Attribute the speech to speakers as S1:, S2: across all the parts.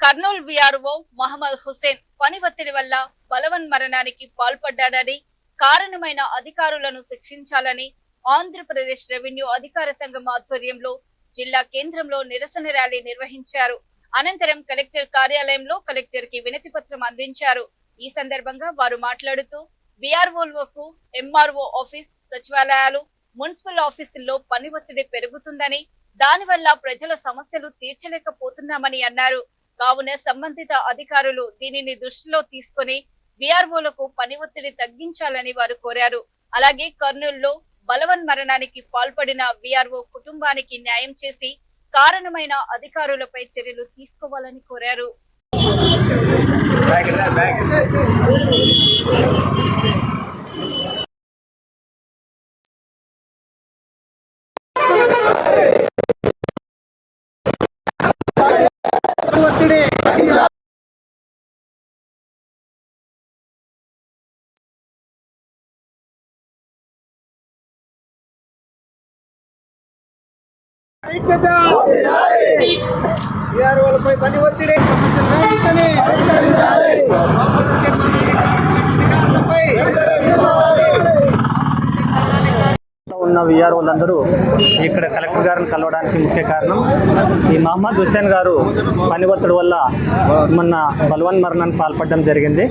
S1: Kurnool VRO Mohammed Hussain పని ఒత్తిడి వల్ల బలవన్మరణానికి పాల్పడ్డాడని, కారణమైన అధికారులను శిక్షించాలని ఆంధ్రప్రదేశ్ రెవెన్యూ అధికార సంఘం ఆధ్వర్యంలో జిల్లా కేంద్రంలో నిరసన ర్యాలీ నిర్వహించారు. అనంతరం కలెక్టర్ కార్యాలయంలో కలెక్టర్ కి వినతి పత్రం అందించారు. ఈ సందర్భంగా వారు మాట్లాడుతూ విఆర్ఓలకు ఎంఆర్ఓ ఆఫీస్, సచివాలయాలు, మున్సిపల్ ఆఫీసుల్లో పని ఒత్తిడి పెరుగుతుందని, దానివల్ల ప్రజల సమస్యలు తీర్చలేకపోతున్నామని అన్నారు. కావున సంబంధిత అధికారులు దీనిని దృష్టిలో తీసుకుని విఆర్ఓలకు పని ఒత్తిడి తగ్గించాలని వారు కోరారు. అలాగే కర్నూలులో బలవన్మరణానికి పాల్పడిన విఆర్ఓ కుటుంబానికి న్యాయం చేసి కారణమైన అధికారులపై చర్యలు తీసుకోవాలని కోరారు.
S2: విఆర్ఓలపై పని ఒత్తిడి
S3: ఉన్న విఆర్ఓలందరూ ఇక్కడ కలెక్టర్ గారిని కలవడానికి ముఖ్య కారణం ఈ మహమ్మద్ హుసేన్ గారు పని ఒత్తిడి వల్ల మొన్న బలవన్మరణానికి పాల్పడడం జరిగింది.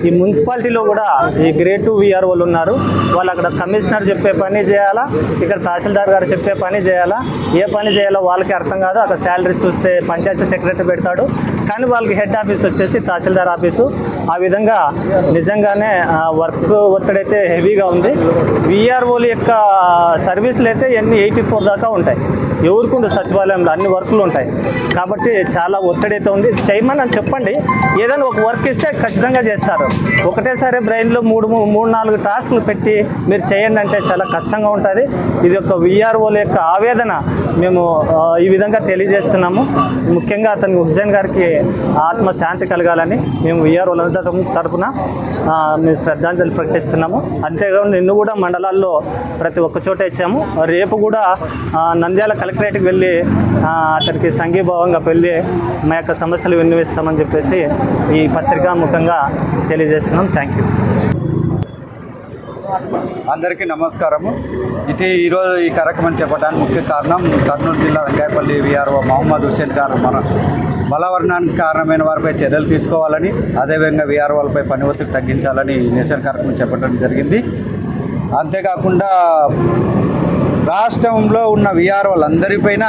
S3: ఈ మున్సిపాలిటీలో కూడా ఈ గ్రేడ్ 2 విఆర్ఓలు ఉన్నారు. వాళ్ళు అక్కడ కమిషనర్ చెప్పే పని చేయాలా, ఇక్కడ తహసీల్దార్ గారు చెప్పే పని చేయాలా, ఏ పని చేయాలో వాళ్ళకి అర్థం కాదు. అక్కడ శాలరీస్ చూస్తే పంచాయతీ సెక్రటరీ పెడతాడు, కానీ వాళ్ళకి హెడ్ ఆఫీస్ వచ్చేసి తహసీల్దార్ ఆఫీసు. ఆ విధంగా నిజంగానే వర్క్ ఒత్తిడి అయితే హెవీగా ఉంది. విఆర్ఓల యొక్క సర్వీసులు అయితే 84 దాకా ఉంటాయి. ఎవరికి సచివాలయంలో అన్ని వర్కులు ఉంటాయి కాబట్టి చాలా ఒత్తిడి అయితే ఉంది. చేయమని అని చెప్పండి, ఏదైనా ఒక వర్క్ ఇస్తే ఖచ్చితంగా చేస్తారు. ఒకటేసారి బ్రెయిన్లో 3-4 టాస్క్లు పెట్టి మీరు చేయండి అంటే చాలా కష్టంగా ఉంటుంది. ఇది ఒక విఆర్ఓల యొక్క ఆవేదన మేము ఈ విధంగా తెలియజేస్తున్నాము. ముఖ్యంగా అతనికి హుసేన్ గారికి ఆత్మశాంతి కలగాలని మేము విఆర్ఓల తరఫున మేము శ్రద్ధాంజలి ప్రకటిస్తున్నాము. అంతేకాకుండా నిన్ను కూడా మండలాల్లో ప్రతి ఒక్క చోట ఇచ్చాము. రేపు కూడా నంద్యాల కలెక్టరేట్కి వెళ్ళి అతనికి సంఘీభావంగా వెళ్ళి మా యొక్క సమస్యలు విన్నవిస్తామని చెప్పేసి ఈ పత్రికా ముఖంగా తెలియజేస్తున్నాం. Thank you.
S2: అందరికీ నమస్కారము. ఈరోజు ఈ కార్యక్రమం చేపట్టడానికి ముఖ్య కారణం కర్నూలు జిల్లా వెంకాయపల్లి విఆర్ఓ మహమ్మద్ హుసేన్ గారు మన బలవర్ణానికి కారణమైన వారిపై చర్యలు తీసుకోవాలని, అదేవిధంగా విఆర్ఓలపై పని ఒత్తిడి తగ్గించాలని నిరసన కార్యక్రమం చేపట్టడం జరిగింది. అంతేకాకుండా రాష్ట్రంలో ఉన్న విఆర్ఓలందరిపైన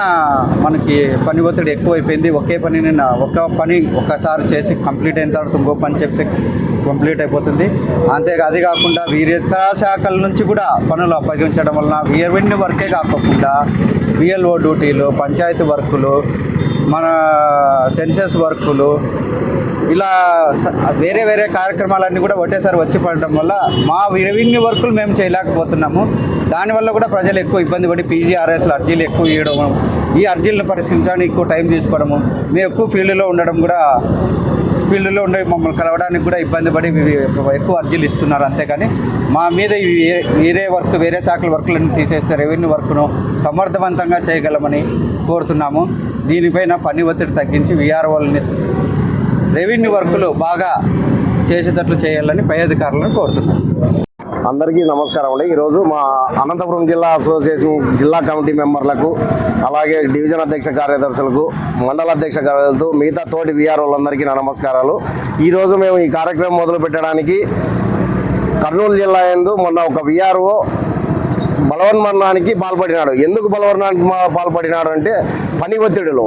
S2: మనకి పని ఒత్తిడి ఎక్కువైపోయింది. ఒకే పనిని ఒక పని ఒక్కసారి చేసి కంప్లీట్ అయిన తర్వాత ఇంకో పని చెప్తే కంప్లీట్ అయిపోతుంది. అది కాకుండా ఇతర శాఖల నుంచి కూడా పనులు అప్పగించడం వలన రెవెన్యూ వర్కే కాకుండా బిఎల్ఓ డ్యూటీలు, పంచాయతీ వర్కులు, మన సెన్సస్ వర్కులు, ఇలా వేరే వేరే కార్యక్రమాలన్నీ కూడా ఒకటేసారి వచ్చి పడడం వల్ల మా రెవెన్యూ వర్కులు మేము చేయలేకపోతున్నాము. దానివల్ల కూడా ప్రజలు ఎక్కువ ఇబ్బంది పడి పీజీఆర్ఎస్లు అర్జీలు ఎక్కువ ఇవ్వడం, ఈ అర్జీలను పరిశీలించడానికి ఎక్కువ టైం తీసుకోవడము, మేము ఎక్కువ ఫీల్డ్లో ఉండే మమ్మల్ని కలవడానికి కూడా ఇబ్బంది పడి ఎక్కువ అర్జీలు ఇస్తున్నారు. అంతేకాని మా మీద వేరే శాఖల వర్కులను తీసేస్తే రెవెన్యూ వర్క్ను సమర్థవంతంగా చేయగలమని కోరుతున్నాము. దీనిపైన పని ఒత్తిడి తగ్గించి విఆర్ఓలని రెవెన్యూ వర్కులు బాగా చేసేటట్లు చేయాలని పై అధికారులను కోరుతున్నాను.
S4: అందరికీ నమస్కారం అండి. ఈరోజు మా అనంతపురం జిల్లా అసోసియేషన్ జిల్లా కమిటీ మెంబర్లకు, అలాగే డివిజన్ అధ్యక్ష కార్యదర్శులకు, మండల అధ్యక్ష కార్యదర్శులకు, మిగతా తోటి విఆర్ఓలందరికీ నా నమస్కారాలు. ఈరోజు మేము ఈ కార్యక్రమం మొదలు పెట్టడానికి కర్నూలు జిల్లా యందు మొన్న ఒక విఆర్ఓ బలవన్మరణానికి పాల్పడినాడు. ఎందుకు బలవన్మరణానికి పాల్పడినాడు అంటే పని ఒత్తిడిలో.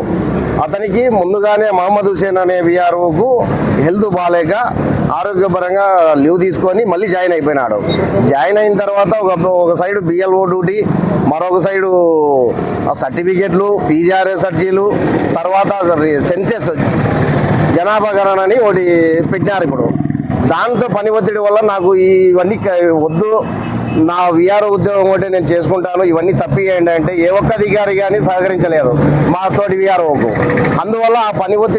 S4: అతనికి ముందుగానే మహమ్మద్ హుసేన్ అనే విఆర్ఓకు హెల్త్ బాగాలేక ఆరోగ్యపరంగా లీవ్ తీసుకొని మళ్ళీ జాయిన్ అయిపోయినాడు. జాయిన్ అయిన తర్వాత ఒక సైడు బిఎల్ఓ డ్యూటీ, మరొక సైడు సర్టిఫికెట్లు, పీజీఆర్ఎస్ అర్జీలు, తర్వాత సెన్సెస్ జనాభా గణన అని ఒకటి పెట్టినారు. ఇప్పుడు దాంతో పని ఒత్తిడి వల్ల నాకు ఇవన్నీ వద్దు, నా విఆర్ఓ ఉద్యోగం ఒకటి నేను చేసుకుంటాను, ఇవన్నీ తప్పియండి అంటే ఏ ఒక్క అధికారి కానీ సహకరించలేదు మా తోటి విఆర్ఓకు. అందువల్ల ఆ పని ఒత్తిడి